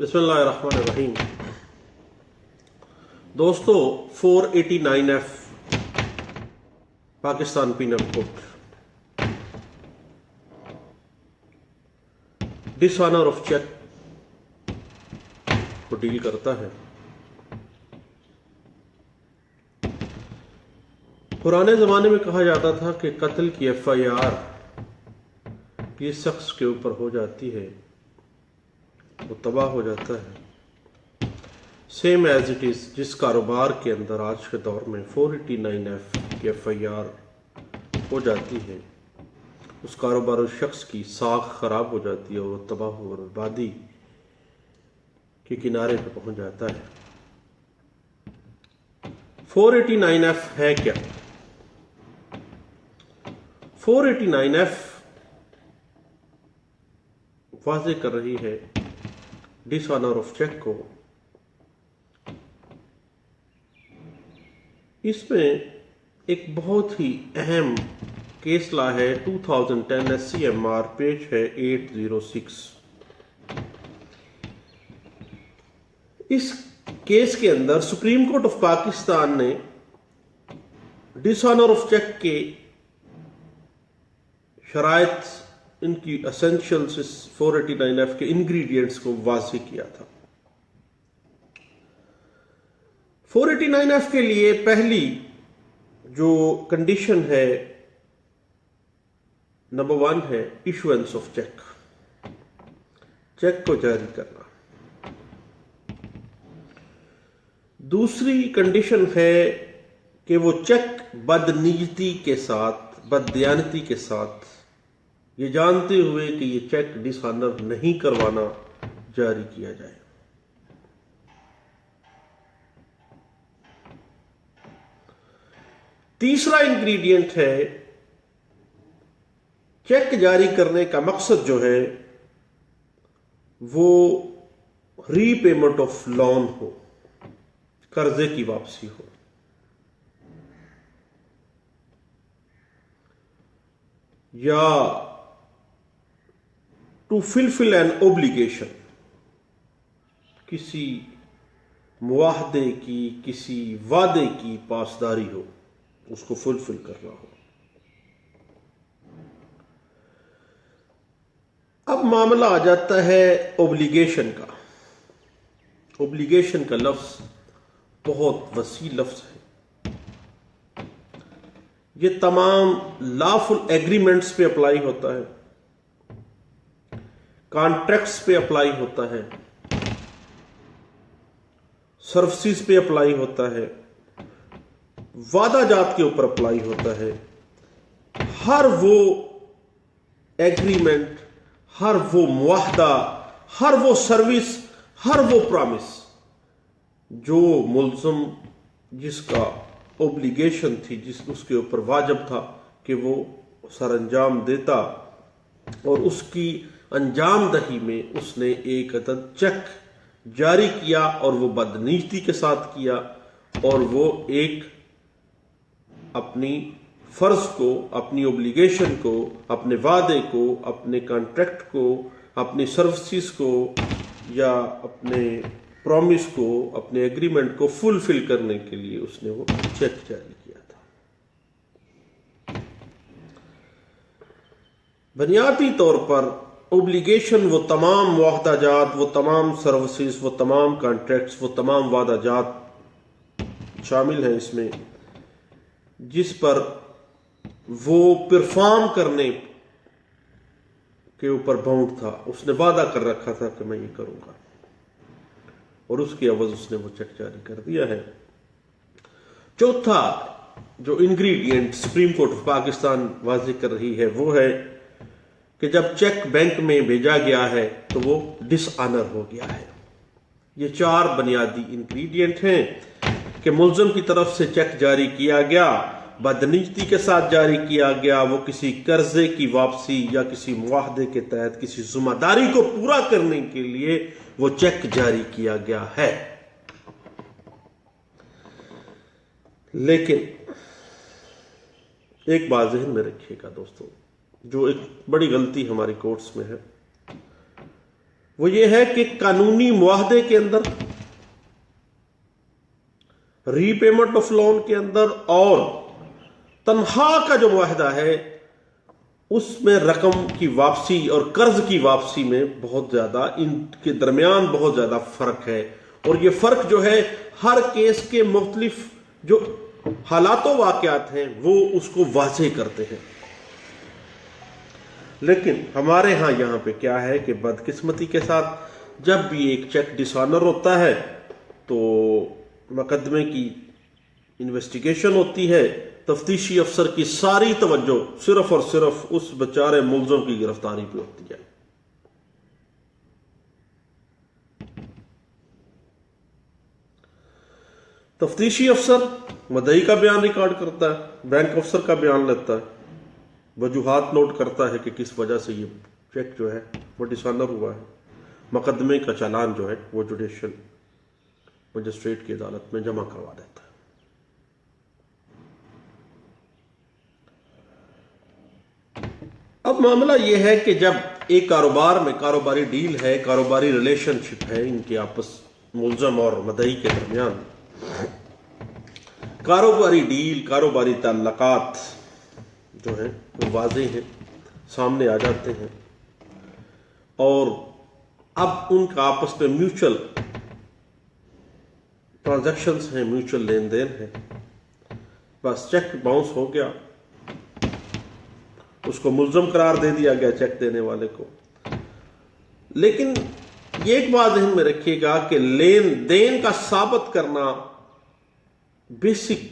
بسم اللہ الرحمن الرحیم۔ دوستو 489F Pakistan penal code dishonour of cheque کو ڈیل کرتا ہے۔ پرانے زمانے میں کہا جاتا تھا کہ قتل کی FIR یہ شخص کے اوپر ہو جاتی ہے وہ تباہ ہو جاتا ہے، سیم ایز اٹ از جس کاروبار کے اندر آج کے دور میں 489F کی FIR ہو جاتی ہے، اس کاروبار اس شخص کی ساکھ خراب ہو جاتی ہے اور وہ تباہ و بربادی کے کنارے پہ پہنچ جاتا ہے۔ 489F ہے کیا؟ 489F واضح کر رہی ہے ڈس آنر آف چیک کو۔ اس میں ایک بہت ہی اہم کیس لا ہے 2010 SCMR پیج ہے 806۔ اس کیس کے اندر سپریم کورٹ آف پاکستان نے ڈس آنر آف چیک کے شرائط، ان کی اسینشلز، 489F کے انگریڈینٹس کو واضح کیا تھا۔ 489F کے لیے پہلی جو کنڈیشن ہے، نمبر 1 ہے ایشوئنس آف چیک، چیک کو جاری کرنا۔ دوسری کنڈیشن ہے کہ وہ چیک بدنیتی کے ساتھ، بددیانتی کے ساتھ، یہ جانتے ہوئے کہ یہ چیک ڈس آنر نہیں کروانا، جاری کیا جائے۔ تیسرا انگریڈینٹ ہے چیک جاری کرنے کا مقصد جو ہے وہ ری پیمنٹ آف لون ہو، قرضے کی واپسی ہو، یا ٹو فلفل این اوبلیگیشن، کسی معاہدے کی، کسی وعدے کی پاسداری ہو، اس کو فلفل کرنا ہو۔ اب معاملہ آ جاتا ہے اوبلیگیشن کا۔ اوبلیگیشن کا لفظ بہت وسیع لفظ ہے، یہ تمام لافل ایگریمنٹس پہ اپلائی ہوتا ہے، کانٹریکٹس پہ اپلائی ہوتا ہے، سروسز پہ اپلائی ہوتا ہے، وعدہ جات کے اوپر اپلائی ہوتا ہے۔ ہر وہ ایگریمنٹ، ہر وہ معاہدہ، ہر وہ سروس، ہر وہ پرامس جو ملزم، جس کا اوبلیگیشن تھی، اس کے اوپر واجب تھا کہ وہ سر انجام دیتا، اور اس کی انجام دہی میں اس نے ایک عدد چیک جاری کیا، اور وہ بدنیتی کے ساتھ کیا، اور وہ ایک اپنی فرض کو، اپنی اوبلیگیشن کو، اپنے وعدے کو، اپنے کانٹریکٹ کو، اپنی سروسز کو، یا اپنے پرومس کو، اپنے ایگریمنٹ کو فلفل کرنے کے لیے اس نے وہ چیک جاری کیا تھا۔ بنیادی طور پر اوبلیگیشن وہ تمام معاہدہ جات، وہ تمام سروسز، وہ تمام کانٹریکٹس، وہ تمام وعدہ جات شامل ہیں اس میں جس پر وہ پرفارم کرنے کے اوپر باؤنڈ تھا۔ اس نے وعدہ کر رکھا تھا کہ میں یہ کروں گا، اور اس کی عوض اس نے وہ چیک جاری کر دیا ہے۔ چوتھا جو ingredient supreme court of Pakistan واضح کر رہی ہے وہ ہے کہ جب چیک بینک میں بھیجا گیا ہے تو وہ ڈس آنر ہو گیا ہے۔ یہ 4 بنیادی انگریڈینٹ ہیں کہ ملزم کی طرف سے چیک جاری کیا گیا، بدنیتی کے ساتھ جاری کیا گیا، وہ کسی قرضے کی واپسی یا کسی معاہدے کے تحت کسی ذمہ داری کو پورا کرنے کے لیے وہ چیک جاری کیا گیا ہے۔ لیکن ایک بات ذہن میں رکھیے گا دوستو، جو ایک بڑی غلطی ہماری کورٹس میں ہے، وہ یہ ہے کہ قانونی معاہدے کے اندر، ری پیمنٹ آف لون کے اندر اور تنخواہ کا جو معاہدہ ہے اس میں رقم کی واپسی اور قرض کی واپسی میں بہت زیادہ، ان کے درمیان بہت زیادہ فرق ہے، اور یہ فرق جو ہے ہر کیس کے مختلف جو حالات و واقعات ہیں وہ اس کو واضح کرتے ہیں۔ لیکن ہمارے ہاں یہاں پہ کیا ہے کہ بدقسمتی کے ساتھ جب بھی ایک چیک ڈس آنر ہوتا ہے تو مقدمے کی انویسٹیگیشن ہوتی ہے، تفتیشی افسر کی ساری توجہ صرف اور صرف اس بیچارے ملزم کی گرفتاری پہ ہوتی ہے۔ تفتیشی افسر مدعی کا بیان ریکارڈ کرتا ہے، بینک افسر کا بیان لیتا ہے، وجوہات نوٹ کرتا ہے کہ کس وجہ سے یہ چیک جو ہے وہ ڈس آنر ہوا ہے، مقدمے کا چالان جو ہے وہ جوڈیشل مجسٹریٹ کی عدالت میں جمع کروا دیتا ہے۔ اب معاملہ یہ ہے کہ جب ایک کاروبار میں کاروباری ڈیل ہے، کاروباری ریلیشن شپ ہے ان کے آپس، ملزم اور مدعی کے درمیان، کاروباری ڈیل، کاروباری تعلقات جو ہیں وہ واضح ہیں، سامنے آ جاتے ہیں، اور اب ان کا آپس میں میوچل ٹرانزیکشنز ہیں، میوچل لین دین ہے، بس چیک باؤنس ہو گیا، اس کو ملزم قرار دے دیا گیا چیک دینے والے کو۔ لیکن یہ ایک بات ذہن میں رکھیے گا کہ لین دین کا ثابت کرنا basic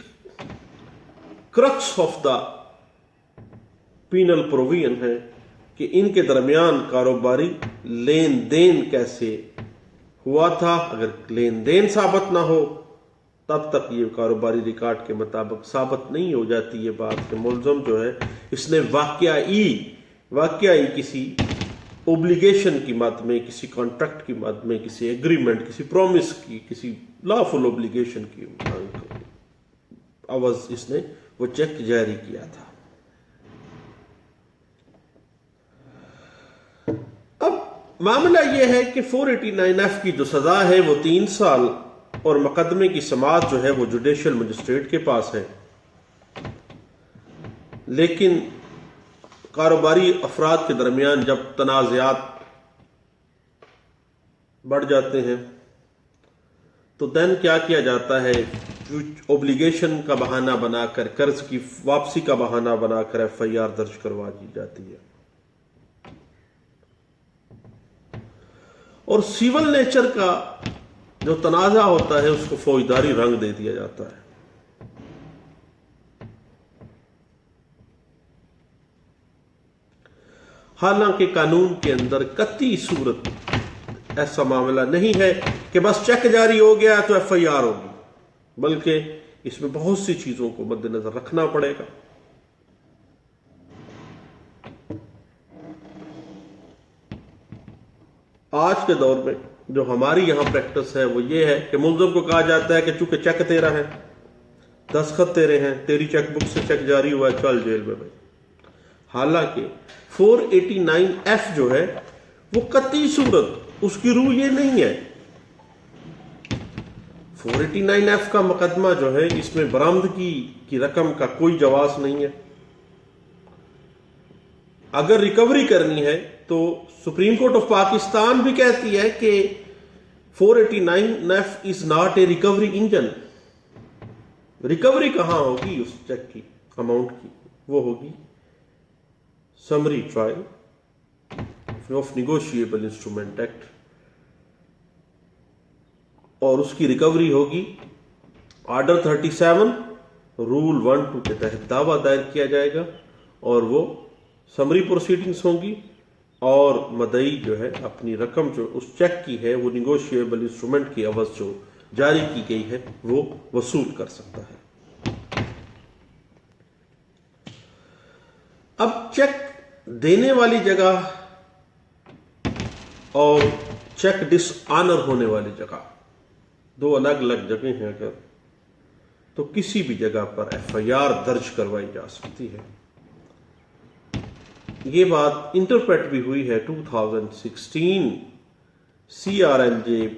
crux of the panel provision ہے کہ ان کے درمیان کاروباری لین دین کیسے ہوا تھا۔ اگر لین دین ثابت نہ ہو تب تک یہ کاروباری ریکارڈ کے مطابق ثابت نہیں ہو جاتی یہ بات کہ ملزم جو ہے اس نے واقعی کسی اوبلیگیشن کی مد میں، کسی کانٹریکٹ کی مد میں، کسی ایگریمنٹ، کسی پرومس کی، کسی لافل اوبلیگیشن کی عوض اس نے وہ چیک جاری کیا تھا۔ اب معاملہ یہ ہے کہ 489F کی جو سزا ہے وہ 3 سال اور مقدمے کی سماعت جو ہے وہ جوڈیشل مجسٹریٹ کے پاس ہے، لیکن کاروباری افراد کے درمیان جب تنازعات بڑھ جاتے ہیں تو دین کیا کیا جاتا ہے، اوبلیگیشن کا بہانہ بنا کر، قرض کی واپسی کا بہانہ بنا کر FIR درج کروا دی جاتی ہے، اور سیول نیچر کا جو تنازع ہوتا ہے اس کو فوجداری رنگ دے دیا جاتا ہے۔ حالانکہ قانون کے اندر قطعی صورت ایسا معاملہ نہیں ہے کہ بس چیک جاری ہو گیا تو FIR ہوگی، بلکہ اس میں بہت سی چیزوں کو مد نظر رکھنا پڑے گا۔ آج کے دور میں جو ہماری یہاں پریکٹس ہے وہ یہ ہے کہ ملزم کو کہا جاتا ہے کہ چونکہ چیک تیرا ہے، دستخط تیرے ہیں، تیری چیک بک سے چیک جاری ہوا ہے، چل جیل میں بھائی۔ حالانکہ 489F جو ہے وہ قطعی صورت، اس کی روح یہ نہیں ہے۔ 489F کا مقدمہ جو ہے اس میں برآمدگی کی رقم کا کوئی جواز نہیں ہے۔ اگر ریکوری کرنی ہے تو سپریم کورٹ آف پاکستان بھی کہتی ہے کہ 489F is not a recovery engine. Recovery کہاں ہوگی اس چیک کی اماؤنٹ کی؟ وہ ہوگی summary trial of negotiable instrument act, اور اس کی ریکوری ہوگی آرڈر 37 رول 1-2 کے تحت دعویٰ دائر کیا جائے گا، اور وہ سمری پروسیڈنگز ہوں گی، اور مدعی جو ہے اپنی رقم جو اس چیک کی ہے وہ نیگوشیبل انسٹرومنٹ کی عوض جو جاری کی گئی ہے وہ وصول کر سکتا ہے۔ اب چیک دینے والی جگہ اور چیک ڈس آنر ہونے والی جگہ دو الگ الگ جگہیں ہیں، اگر تو کسی بھی جگہ پر FIR درج کروائی جا سکتی ہے۔ یہ بات انٹرپریٹ بھی ہوئی ہے 2016 CRLJ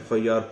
FIR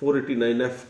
489F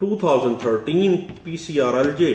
2013 PCRLJ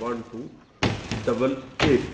1288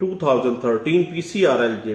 2013 PCRLJ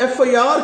FIR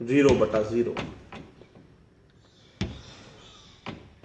0/0।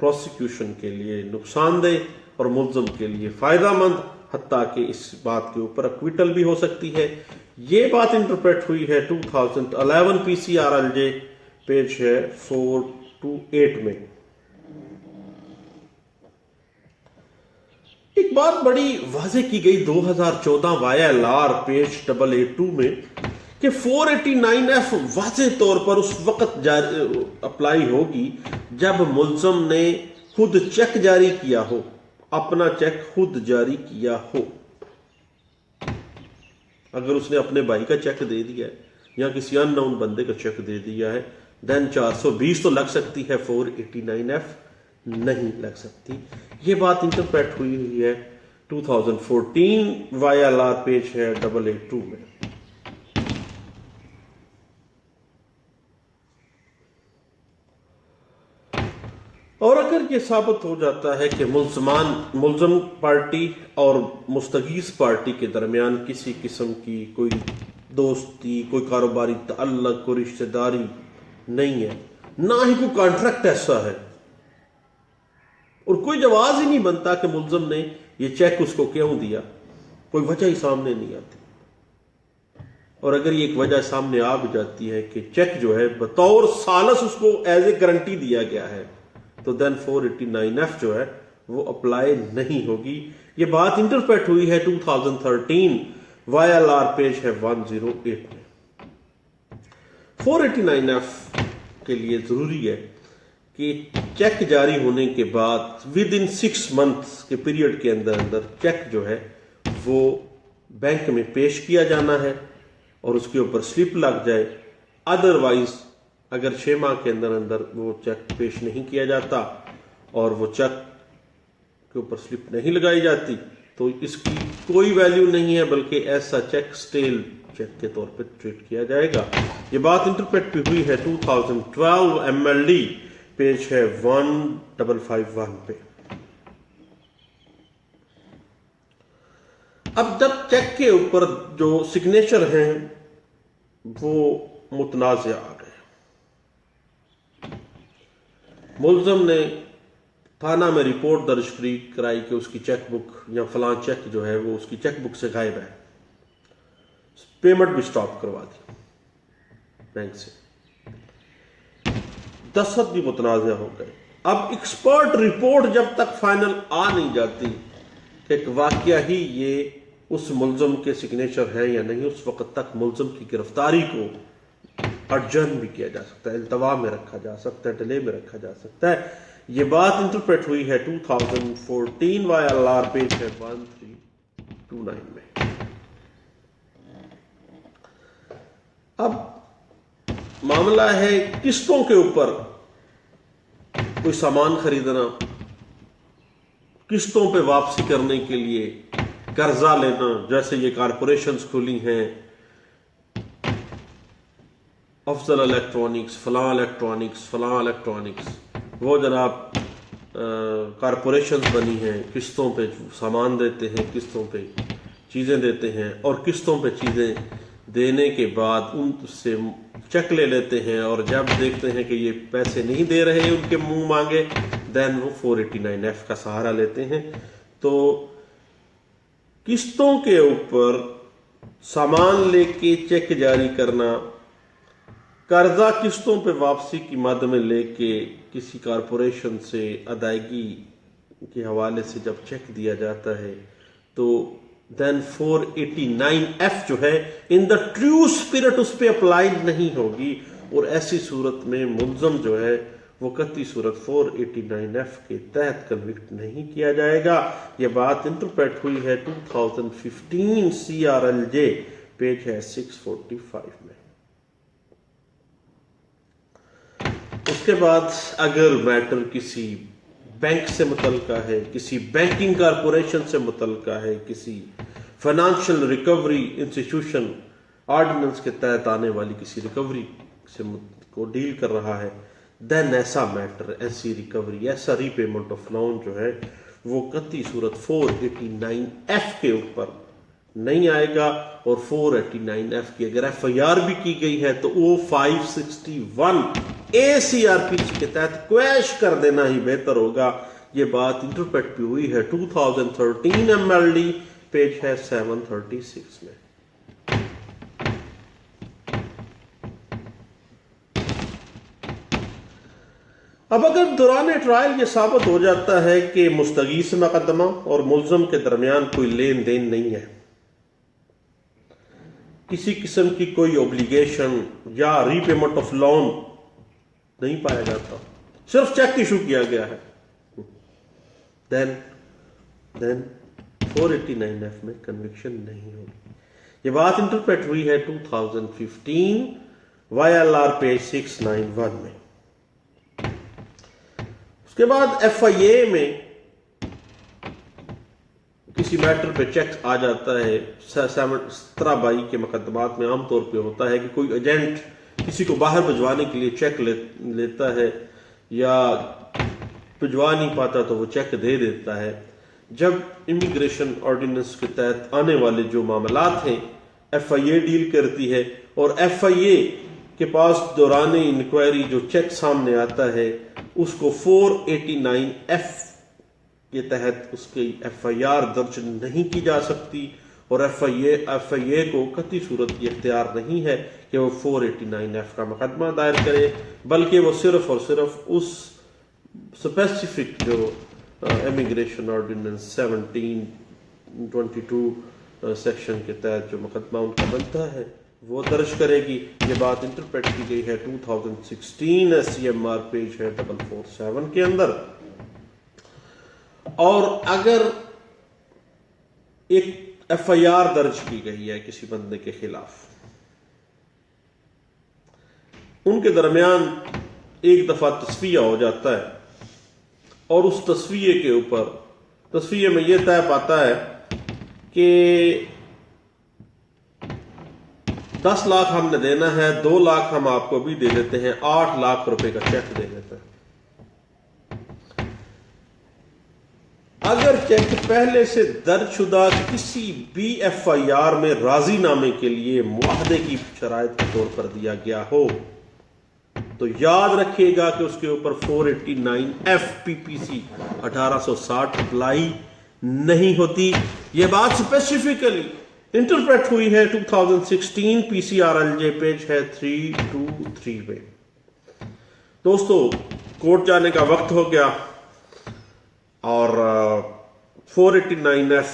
Prosecution کے لیے نقصان دہ اور ملزم کے لیے فائدہ مند، حتیٰ کہ اس بات کے اوپر اکویٹل بھی ہو سکتی ہے۔ یہ بات انٹرپریٹ ہوئی ہے 2011 PCRLJ پیج ہے 428 میں۔ ایک بات بڑی واضح کی گئی 2014 YLR پیج 882 میں کہ 489F واضح طور پر اس وقت اپلائی ہوگی جب ملزم نے خود چیک جاری کیا ہو، اپنا چیک خود جاری کیا ہو۔ اگر اس نے اپنے بھائی کا چیک دے دیا ہے یا کسی ان نون بندے کا چیک دے دیا ہے دین 420 تو لگ سکتی ہے، 489F نہیں لگ سکتی۔ یہ بات انٹرپریٹ ہوئی ہے 2014 YLR پیج ہے 882 میں۔ اور اگر یہ ثابت ہو جاتا ہے کہ ملزم پارٹی اور مستغیث پارٹی کے درمیان کسی قسم کی کوئی دوستی، کوئی کاروباری تعلق، کوئی رشتہ داری نہیں ہے، نہ ہی کوئی کانٹریکٹ ایسا ہے، اور کوئی جواز ہی نہیں بنتا کہ ملزم نے یہ چیک اس کو کیوں دیا، کوئی وجہ ہی سامنے نہیں آتی، اور اگر یہ ایک وجہ سامنے آ بھی جاتی ہے کہ چیک جو ہے بطور سالس اس کو ایز اے گارنٹی دیا گیا ہے، تو دین 489F جو ہے وہ اپلائی نہیں ہوگی۔ یہ بات انٹرپریٹ ہوئی ہے 2013 YLR پیج ہے 108 میں۔ 489F کے لیے ضروری ہے کہ چیک جاری ہونے کے بعد ود ان 6 months کے پیریڈ کے اندر چیک جو ہے وہ بینک میں پیش کیا جانا ہے اور اس کے اوپر سلپ لگ جائے۔ ادروائز اگر 6 ماہ کے اندر وہ چیک پیش نہیں کیا جاتا اور وہ چیک کے اوپر سلپ نہیں لگائی جاتی تو اس کی کوئی ویلیو نہیں ہے، بلکہ ایسا چیک سٹیل چیک کے طور پہ ٹریٹ کیا جائے گا۔ یہ بات انٹرپریٹ بھی ہوئی ہے 2012 MLD پیج ہے 1551 پہ۔ اب جب چیک کے اوپر جو سگنیچر ہیں وہ متنازع آ گئے، ملزم نے تھانہ میں رپورٹ درج کرائی کہ اس کی چیک بک یا فلاں چیک جو ہے وہ اس کی چیک بک سے غائب ہے، پیمنٹ بھی سٹاپ کروا دی بینک سے، دستخط بھی متنازع ہو گئے۔ اب ایکسپرٹ رپورٹ جب تک فائنل آ نہیں جاتی کہ واقعہ ہی یہ اس ملزم کے سگنیچر ہے یا نہیں، اس وقت تک ملزم کی گرفتاری کو ارجن بھی کیا جا سکتا ہے، التوا میں رکھا جا سکتا ہے، ڈیلے میں رکھا جا سکتا ہے۔ یہ بات انٹرپریٹ ہوئی ہے 2014 YLR پیج ہے 1329 میں۔ اب معاملہ ہے قسطوں کے اوپر کوئی سامان خریدنا، قسطوں پہ واپسی کرنے کے لیے قرضہ لینا، جیسے یہ کارپوریشنز کھلی ہیں، افضل الیکٹرانکس، فلاں الیکٹرانکس، وہ جناب کارپوریشنز بنی ہیں، قسطوں پہ سامان دیتے ہیں، قسطوں پہ چیزیں دیتے ہیں، اور قسطوں پہ چیزیں دینے کے بعد ان سے چیک لے لیتے ہیں، اور جب دیکھتے ہیں کہ یہ پیسے نہیں دے رہے ان کے منہ مانگے دین وہ 489F کا سہارا لیتے ہیں۔ تو قسطوں کے اوپر سامان لے کے چیک جاری کرنا، قرضہ قسطوں پہ واپسی کی مد میں لے کے کسی کارپوریشن سے ادائیگی کے حوالے سے جب چیک دیا جاتا ہے تو دین 489F جو ہے ان دا ٹرو اسپرٹ اس پہ اپلائی نہیں ہوگی، اور ایسی صورت میں ملزم جو ہے وہ قطعی صورت 489F کے تحت کنوکٹ نہیں کیا جائے گا۔ یہ بات انٹرپریٹ ہوئی ہے 2015 CRLJ پیج ہے 645 میں۔ اس کے بعد اگر میٹر کسی بینک سے متعلقہ ہے، کسی بینکنگ کارپوریشن سے متعلقہ ہے، کسی فائنانشل ریکوری انسٹیٹیوشن آرڈیننس کے تحت آنے والی کسی ریکوری سے کو ڈیل کر رہا ہے، دین ایسا میٹر، ایسی ریکوری، ایسا ری پیمنٹ آف لون جو ہے وہ قطعی صورت 489F کے اوپر نہیں آئے گا، اور 489F کی اگر FIR بھی کی گئی ہے تو وہ 561 ACRPC کے تحت کویش کر دینا ہی بہتر ہوگا. یہ بات انٹرپریٹ بھی ہوئی ہے 2013 MLD پیج ہے 736 میں. اب اگر دوران ٹرائل یہ ثابت ہو جاتا ہے کہ مستغیث مقدمہ اور ملزم کے درمیان کوئی لین دین نہیں ہے، کسی قسم کی کوئی اوبلیگیشن یا ری پیمنٹ آف لون نہیں پایا جاتا، صرف چیک ایشو کیا گیا ہے، دین 489F میں کنوکشن نہیں ہوگی. یہ بات انٹرپریٹ ہوئی ہے 2015 YLR پیج 691 میں. اس کے بعد FIA میں کسی میٹر پہ چیک آ جاتا ہے. 1722 کے مقدمات میں عام طور پہ ہوتا ہے کہ کوئی ایجنٹ کسی کو باہر بھجوانے کے لیے چیک لیتا ہے یا بھجوا نہیں پاتا تو وہ چیک دے دیتا ہے. جب امیگریشن آرڈیننس کے تحت آنے والے جو معاملات ہیں FIA ڈیل کرتی ہے، اور FIA کے پاس دوران انکوائری جو چیک سامنے آتا ہے اس کو 489F کے تحت اس کی FIR درج نہیں کی جا سکتی، اور FIA کو قطعی صورت یہ اختیار نہیں ہے کہ وہ 489F کا مقدمہ دائر کرے، بلکہ وہ صرف اور صرف اس اسپیسیفک جو امیگریشن آرڈیننس 1722 سیکشن کے تحت جو مقدمہ ان کا بنتا ہے وہ درج کرے گی. یہ بات انٹرپریٹ کی گئی ہے 2016 SCMR پیج ہے 447 کے اندر. اور اگر ایک FIR درج کی گئی ہے کسی بندے کے خلاف، ان کے درمیان ایک دفعہ تصفیہ ہو جاتا ہے، اور اس تصفیے کے اوپر تصفیے میں یہ طے پاتا ہے کہ 10 لاکھ ہم نے دینا ہے، 2 لاکھ ہم آپ کو بھی دے دیتے ہیں، 8 لاکھ روپے کا چیک دے دیتے ہیں. اگر چیک پہلے سے درج شدہ کسی بھی FIR میں راضی نامے کے لیے معاہدے کی شرائط کے طور پر دیا گیا ہو تو یاد رکھیے گا کہ اس کے اوپر 489F PPC 1860 اپلائی نہیں ہوتی. یہ بات اسپیسیفکلی انٹرپریٹ ہوئی ہے 2016 PCRLJ پیج ہے 323 میں. دوستو کورٹ جانے کا وقت ہو گیا، اور 489F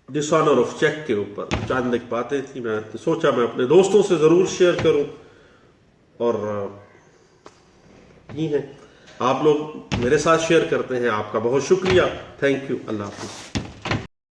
dish owner of check کے اوپر چند ایک باتیں تھیں، میں سوچا میں اپنے دوستوں سے ضرور شیئر کروں. اور یہ ہیں آپ لوگ میرے ساتھ شیئر کرتے ہیں، آپ کا بہت شکریہ. Thank you. اللہ حافظ.